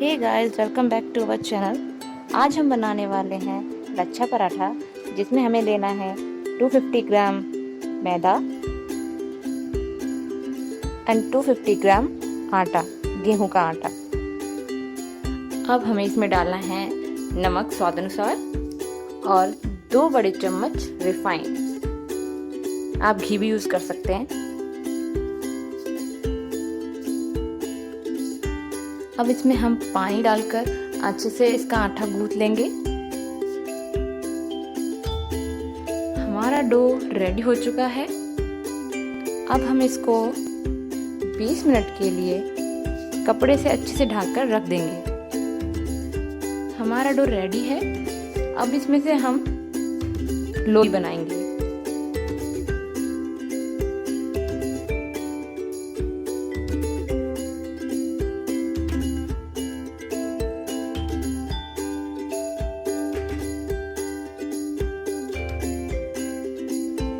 Hey guys, welcome back to our channel. आज हम बनाने वाले हैं लच्छा पराठा, जिसमें हमें लेना है 250 ग्राम मैदा एंड 250 ग्राम आटा, गेहूं का आटा। अब हमें इसमें डालना है नमक स्वाद अनुसार और 2 बड़े चम्मच रिफाइंड। आप घी भी यूज़ कर सकते हैं। अब इसमें हम पानी डालकर अच्छे से इसका आटा गूंथ लेंगे। हमारा डो रेडी हो चुका है। अब हम इसको 20 मिनट के लिए कपड़े से अच्छे से ढककर रख देंगे। हमारा डो रेडी है। अब इसमें से हम लोई बनाएंगे।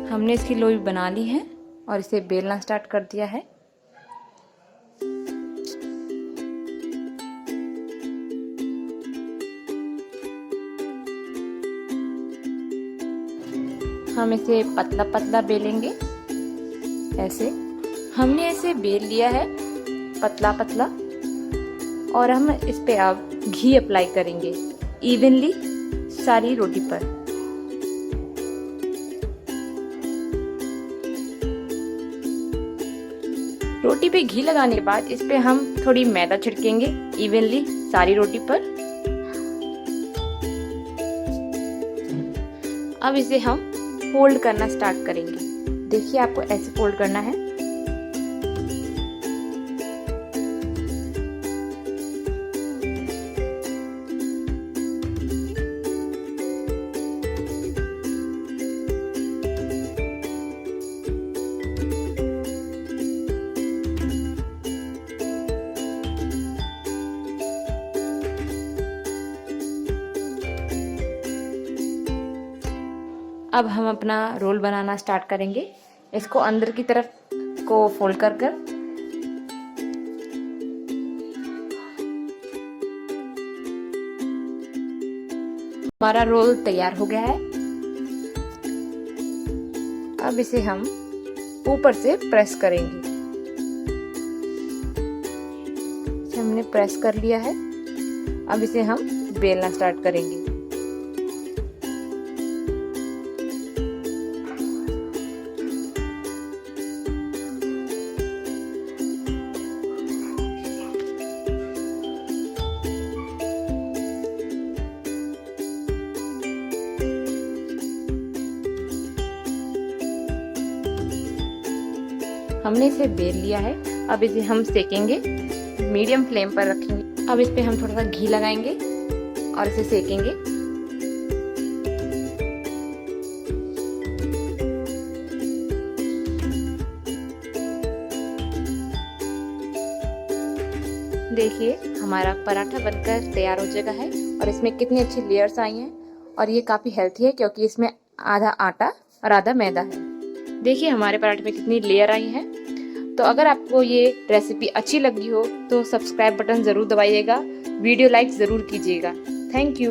हमने इसकी लोई बना ली है और इसे बेलना स्टार्ट कर दिया है। हम इसे पतला पतला बेलेंगे। ऐसे हमने इसे बेल लिया है पतला पतला, और हम इस पे अब घी अप्लाई करेंगे इवनली सारी रोटी पर। रोटी पे घी लगाने के बाद इस पे हम थोड़ी मैदा छिड़केंगे इवनली सारी रोटी पर। अब इसे हम फोल्ड करना स्टार्ट करेंगे। देखिए, आपको ऐसे फोल्ड करना है। अब हम अपना रोल बनाना स्टार्ट करेंगे। इसको अंदर की तरफ को फोल्ड कर कर हमारा रोल तैयार हो गया है। अब इसे हम ऊपर से प्रेस करेंगे। इसे हमने प्रेस कर लिया है। अब इसे हम बेलना स्टार्ट करेंगे। हमने इसे बेल लिया है। अब इसे हम सेकेंगे, मीडियम फ्लेम पर रखेंगे। अब इस पे हम थोड़ा सा घी लगाएंगे और इसे सेकेंगे। देखिए, हमारा पराठा बनकर तैयार हो चुका है और इसमें कितनी अच्छी लेयर्स आई हैं। और ये काफ़ी हेल्थी है क्योंकि इसमें आधा आटा और आधा मैदा है। देखिए, हमारे पराठे में कितनी लेयर आई है। तो अगर आपको ये रेसिपी अच्छी लगी हो तो सब्सक्राइब बटन ज़रूर दबाइएगा, वीडियो लाइक ज़रूर कीजिएगा। Thank you.